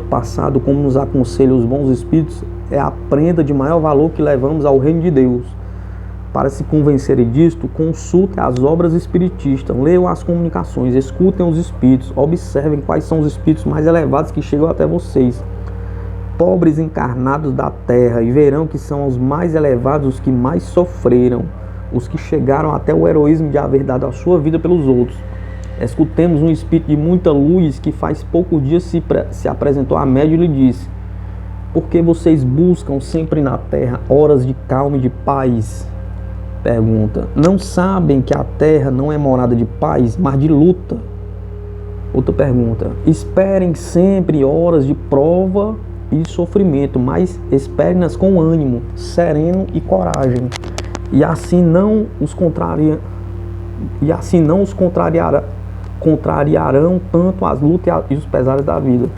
passado, como nos aconselham os bons espíritos, é a prenda de maior valor que levamos ao reino de Deus. Para se convencerem disto, consultem as obras espiritistas, leiam as comunicações, escutem os espíritos, observem quais são os espíritos mais elevados que chegam até vocês, pobres encarnados da terra, e verão que são os mais elevados, os que mais sofreram, os que chegaram até o heroísmo de haver dado a sua vida pelos outros. Escutemos um espírito de muita luz que faz poucos dias se apresentou a médium e lhe disse: por que vocês buscam sempre na terra horas de calma e de paz? Pergunta: não sabem que a terra não é morada de paz, mas de luta? Outra pergunta: esperem sempre horas de prova e sofrimento, mas esperem-nas com ânimo, sereno e coragem, e assim não os contrariarão tanto as lutas e os pesares da vida.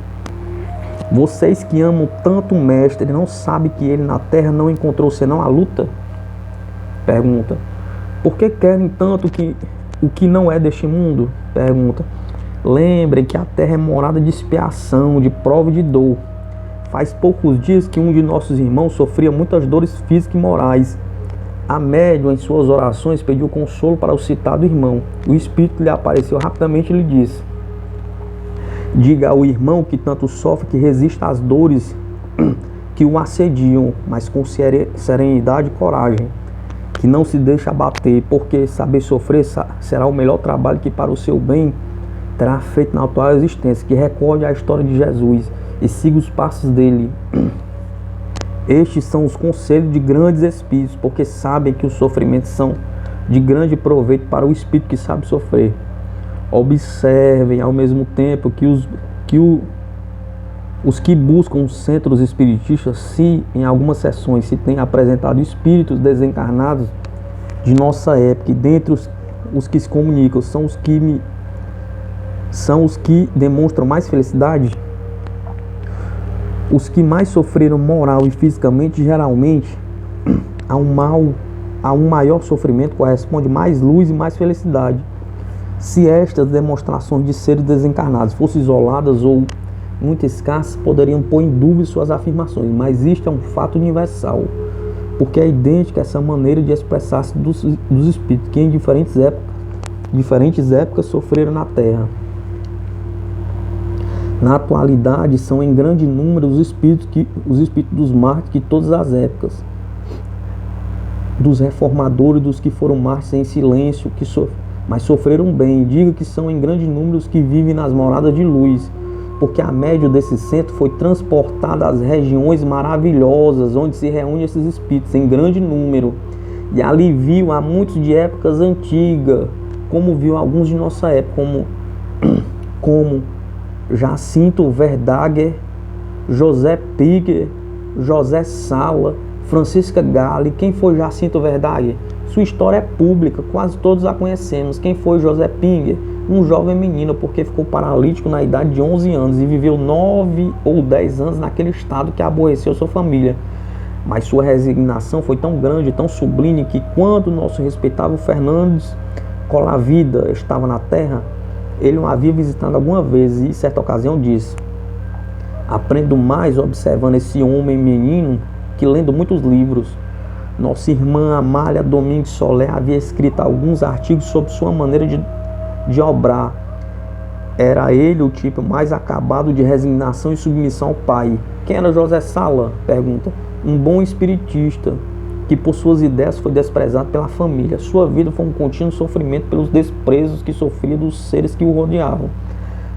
Vocês que amam tanto o mestre, não sabem que ele na terra não encontrou senão a luta? Pergunta: por que querem tanto o que não é deste mundo? Pergunta: lembrem que a terra é morada de expiação, de prova e de dor. Faz poucos dias que um de nossos irmãos sofria muitas dores físicas e morais. A médium, em suas orações, pediu consolo para o citado irmão. O espírito lhe apareceu rapidamente e lhe disse: diga ao irmão que tanto sofre que resista às dores que o assediam, mas com serenidade e coragem, que não se deixe abater, porque saber sofrer será o melhor trabalho que para o seu bem terá feito na atual existência. Que recorde a história de Jesus e siga os passos dele. Estes são os conselhos de grandes espíritos, porque sabem que os sofrimentos são de grande proveito para o espírito que sabe sofrer. Observem ao mesmo tempo que os que buscam os centros espiritistas, se em algumas sessões se tem apresentado espíritos desencarnados de nossa época, e dentre os que se comunicam são os que demonstram mais felicidade, os que mais sofreram moral e fisicamente, geralmente a um maior sofrimento corresponde mais luz e mais felicidade. Se estas demonstrações de seres desencarnados fossem isoladas ou muito escassas, poderiam pôr em dúvida suas afirmações, mas isto é um fato universal. porque é idêntica essa maneira de expressar-se dos espíritos que em diferentes épocas sofreram na Terra. Na atualidade, são em grande número os espíritos dos mártires de todas as épocas, dos reformadores, dos que foram mártires em silêncio, mas sofreram bem. Diga que são em grande número os que vivem nas moradas de luz, porque a médio desse centro foi transportada às regiões maravilhosas, onde se reúnem esses espíritos em grande número, e ali viu a muitos de épocas antigas, como viu alguns de nossa época, como Jacinto Verdaguer, José Piger, José Sala, Francisca Gale. Quem foi Jacinto Verdaguer? Sua história é pública, quase todos a conhecemos. Quem foi José Piger? Um jovem menino, porque ficou paralítico na idade de 11 anos e viveu 9 ou 10 anos naquele estado que aborreceu sua família. Mas sua resignação foi tão grande, tão sublime, que quando nosso respeitável Fernandes Colavida estava na terra, ele o havia visitado alguma vez e, em certa ocasião, disse: aprendo mais observando esse homem menino que lendo muitos livros. Nossa irmã Amália Domingues Soler havia escrito alguns artigos sobre sua maneira de obrar. Era ele o tipo mais acabado de resignação e submissão ao pai. Quem era José Sala? Pergunta. Um bom espiritista, que por suas ideias foi desprezado pela família. Sua vida foi um contínuo sofrimento pelos desprezos que sofria dos seres que o rodeavam.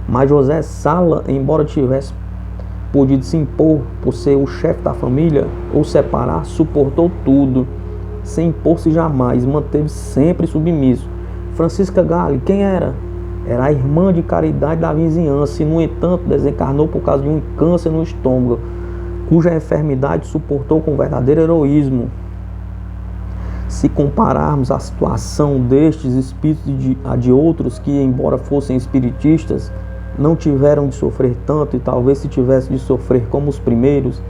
Mas José Sala, embora tivesse podido se impor por ser o chefe da família ou separar, suportou tudo, sem impor-se jamais, manteve-se sempre submisso. Francisca Gale, quem era? Era a irmã de caridade da vizinhança e, no entanto, desencarnou por causa de um câncer no estômago, cuja enfermidade suportou com verdadeiro heroísmo. Se compararmos a situação destes espíritos a de outros que, embora fossem espiritistas, não tiveram de sofrer tanto, e talvez se tivessem de sofrer como os primeiros,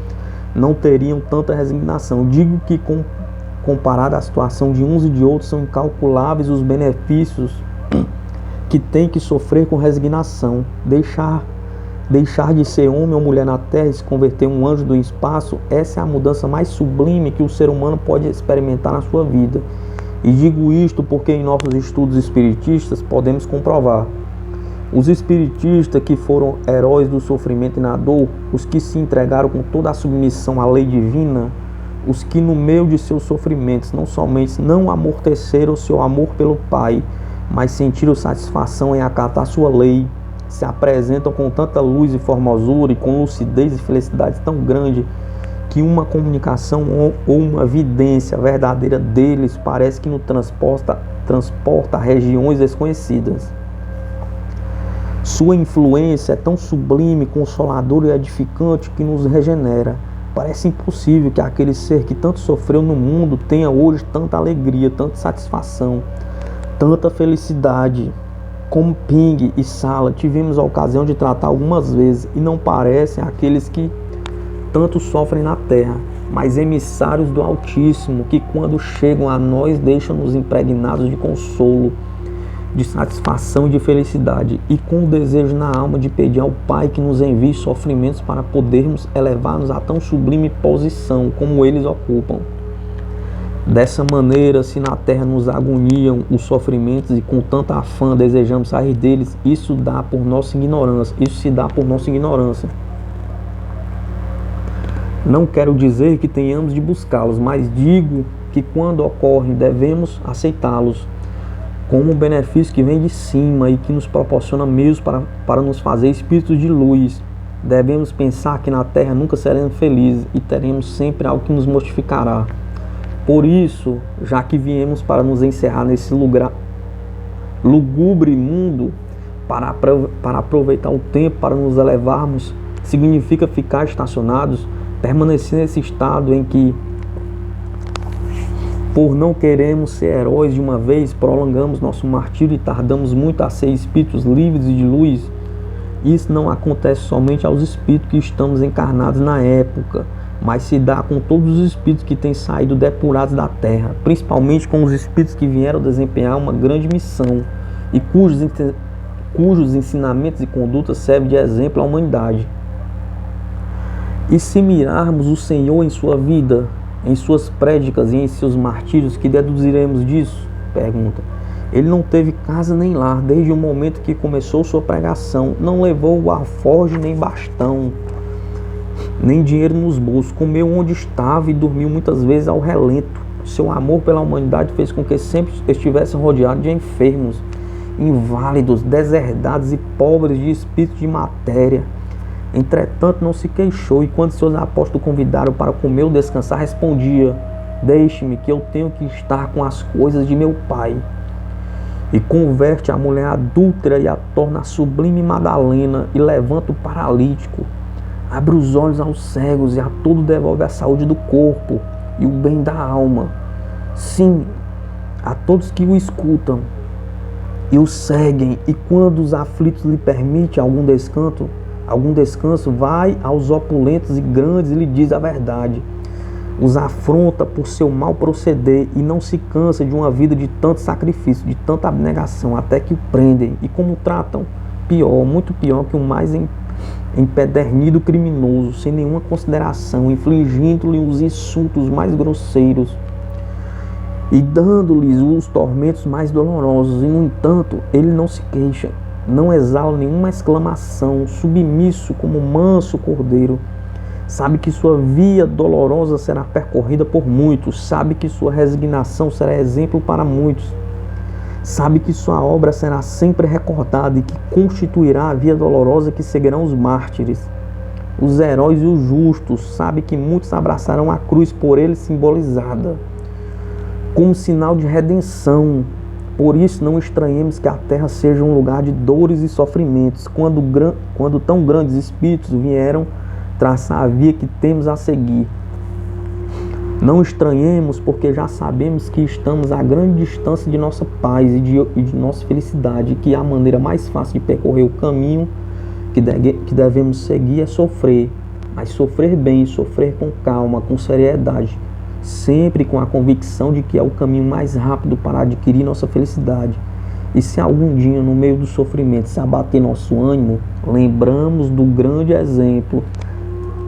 não teriam tanta resignação. Digo que, comparado à situação de uns e de outros, são incalculáveis os benefícios que tem que sofrer com resignação. Deixar de ser homem ou mulher na terra e se converter em um anjo do espaço, essa é a mudança mais sublime que o ser humano pode experimentar na sua vida. E digo isto porque em nossos estudos espiritistas podemos comprovar. Os espiritistas que foram heróis do sofrimento e na dor, os que se entregaram com toda a submissão à lei divina, os que no meio de seus sofrimentos não somente não amorteceram seu amor pelo Pai, mas sentiram satisfação em acatar sua lei, se apresentam com tanta luz e formosura e com lucidez e felicidade tão grande que uma comunicação ou uma vidência verdadeira deles parece que nos transporta a regiões desconhecidas. Sua influência é tão sublime, consoladora e edificante que nos regenera. Parece impossível que aquele ser que tanto sofreu no mundo tenha hoje tanta alegria, tanta satisfação, tanta felicidade. Como Ping e Sala, tivemos a ocasião de tratar algumas vezes e não parecem aqueles que tanto sofrem na terra, mas emissários do Altíssimo, que quando chegam a nós deixam-nos impregnados de consolo, de satisfação e de felicidade, e com o desejo na alma de pedir ao Pai que nos envie sofrimentos para podermos elevar-nos a tão sublime posição como eles ocupam. Dessa maneira, se na terra nos agoniam os sofrimentos e com tanta afã desejamos sair deles, isso se dá por nossa ignorância. Não quero dizer que tenhamos de buscá-los, mas digo que quando ocorrem devemos aceitá-los como um benefício que vem de cima e que nos proporciona meios para nos fazer espíritos de luz. Devemos pensar que na terra nunca seremos felizes e teremos sempre algo que nos mortificará. Por isso, já que viemos para nos encerrar nesse lugar lúgubre mundo, para aproveitar o tempo, para nos elevarmos, significa ficar estacionados, permanecer nesse estado em que, por não queremos ser heróis de uma vez, prolongamos nosso martírio e tardamos muito a ser espíritos livres e de luz. Isso não acontece somente aos espíritos que estamos encarnados na época, mas se dá com todos os espíritos que têm saído depurados da terra, principalmente com os espíritos que vieram desempenhar uma grande missão e cujos ensinamentos e condutas servem de exemplo à humanidade. E se mirarmos o Senhor em sua vida, Em suas prédicas e em seus martírios, que deduziremos disso? Pergunta. Ele não teve casa nem lar desde o momento que começou sua pregação. Não levou alforje nem bastão, nem dinheiro nos bolsos. Comeu onde estava e dormiu muitas vezes ao relento. Seu amor pela humanidade fez com que sempre estivesse rodeado de enfermos, inválidos, deserdados e pobres de espírito de matéria. Entretanto, não se queixou, e quando seus apóstolos convidaram para comer ou descansar, respondia: deixe-me, que eu tenho que estar com as coisas de meu Pai. E converte a mulher adúltera e a torna a sublime Madalena, e levanta o paralítico, abre os olhos aos cegos, e a todo devolve a saúde do corpo e o bem da alma. Sim, a todos que o escutam e o seguem, e quando os aflitos lhe permitem algum descanso, vai aos opulentos e grandes e lhe diz a verdade. Os afronta por seu mau proceder e não se cansa de uma vida de tanto sacrifício, de tanta abnegação, até que o prendem. E como tratam? Pior, muito pior que o mais empedernido criminoso, sem nenhuma consideração, infligindo-lhe os insultos mais grosseiros e dando-lhes os tormentos mais dolorosos. E, no entanto, ele não se queixa, não exala nenhuma exclamação, submisso como manso cordeiro. Sabe que sua via dolorosa será percorrida por muitos, sabe que sua resignação será exemplo para muitos, sabe que sua obra será sempre recordada e que constituirá a via dolorosa que seguirão os mártires, os heróis e os justos. Sabe que muitos abraçarão a cruz por ele simbolizada, como sinal de redenção. Por isso não estranhemos que a terra seja um lugar de dores e sofrimentos, quando tão grandes espíritos vieram traçar a via que temos a seguir. Não estranhemos, porque já sabemos que estamos a grande distância de nossa paz e de nossa felicidade, e que a maneira mais fácil de percorrer o caminho que devemos seguir é sofrer, mas sofrer bem, sofrer com calma, com seriedade, sempre com a convicção de que é o caminho mais rápido para adquirir nossa felicidade. E se algum dia, no meio do sofrimento, se abater nosso ânimo, lembramos do grande exemplo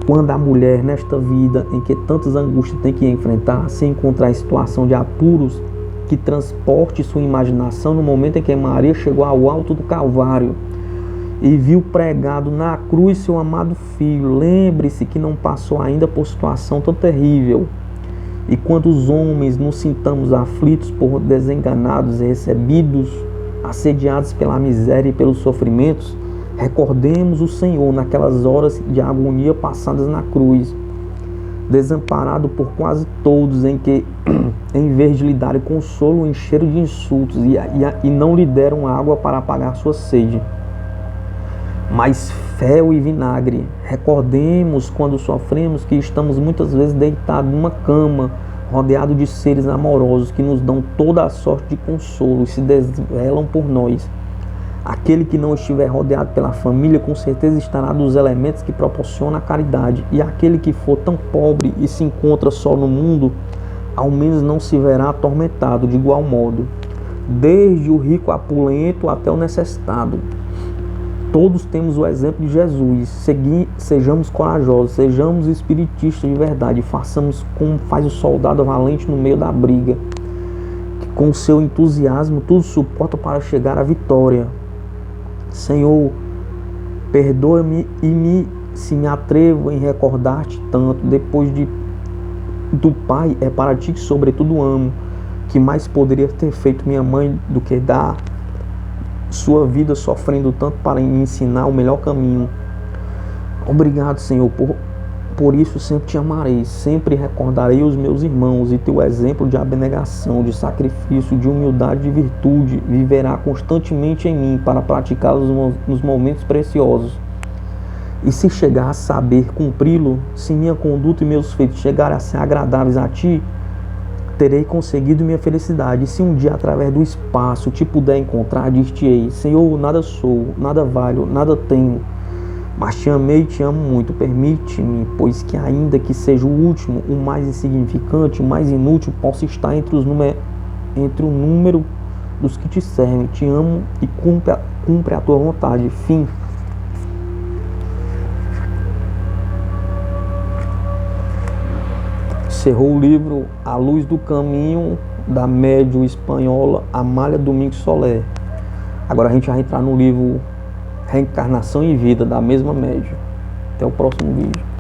quando a mulher, nesta vida em que tantas angústias tem que enfrentar, se encontrar em situação de apuros, que transporte sua imaginação no momento em que Maria chegou ao alto do Calvário e viu pregado na cruz seu amado filho. Lembre-se que não passou ainda por situação tão terrível. E quando os homens nos sintamos aflitos por desenganados e recebidos, assediados pela miséria e pelos sofrimentos, recordemos o Senhor naquelas horas de agonia passadas na cruz, desamparado por quase todos, em que, em vez de lhe darem consolo, encheram de insultos e não lhe deram água para apagar sua sede, mas fel e vinagre. Recordemos quando sofremos que estamos muitas vezes deitados numa cama, rodeado de seres amorosos que nos dão toda a sorte de consolo e se desvelam por nós. Aquele que não estiver rodeado pela família, com certeza estará dos elementos que proporciona a caridade. E aquele que for tão pobre e se encontra só no mundo, ao menos não se verá atormentado de igual modo. Desde o rico apulento até o necessitado, todos temos o exemplo de Jesus. Sejamos corajosos, sejamos espiritistas de verdade, façamos como faz o soldado valente no meio da briga, que com seu entusiasmo tudo suporta para chegar à vitória. Senhor, perdoa-me se me atrevo em recordar-te tanto. Depois do Pai, é para ti que sobretudo amo. Que mais poderia ter feito minha mãe do que dar sua vida sofrendo tanto para me ensinar o melhor caminho? Obrigado, Senhor, por isso sempre te amarei, sempre recordarei os meus irmãos, e teu exemplo de abnegação, de sacrifício, de humildade, de virtude viverá constantemente em mim para praticá-los nos momentos preciosos. E se chegar a saber cumpri-lo, se minha conduta e meus feitos chegarem a ser agradáveis a ti, terei conseguido minha felicidade. E se um dia, através do espaço, te puder encontrar, dir-te-ei: Senhor, nada sou, nada valho, nada tenho, mas te amei e te amo muito. Permite-me, pois que ainda que seja o último, o mais insignificante, o mais inútil, possa estar entre o número dos que te servem. Te amo e cumpre a tua vontade. Fim. encerrou o livro A Luz do Caminho, da médium espanhola Amália Domingos Soler. Agora a gente vai entrar no livro Reencarnação e Vida, da mesma médium. Até o próximo vídeo.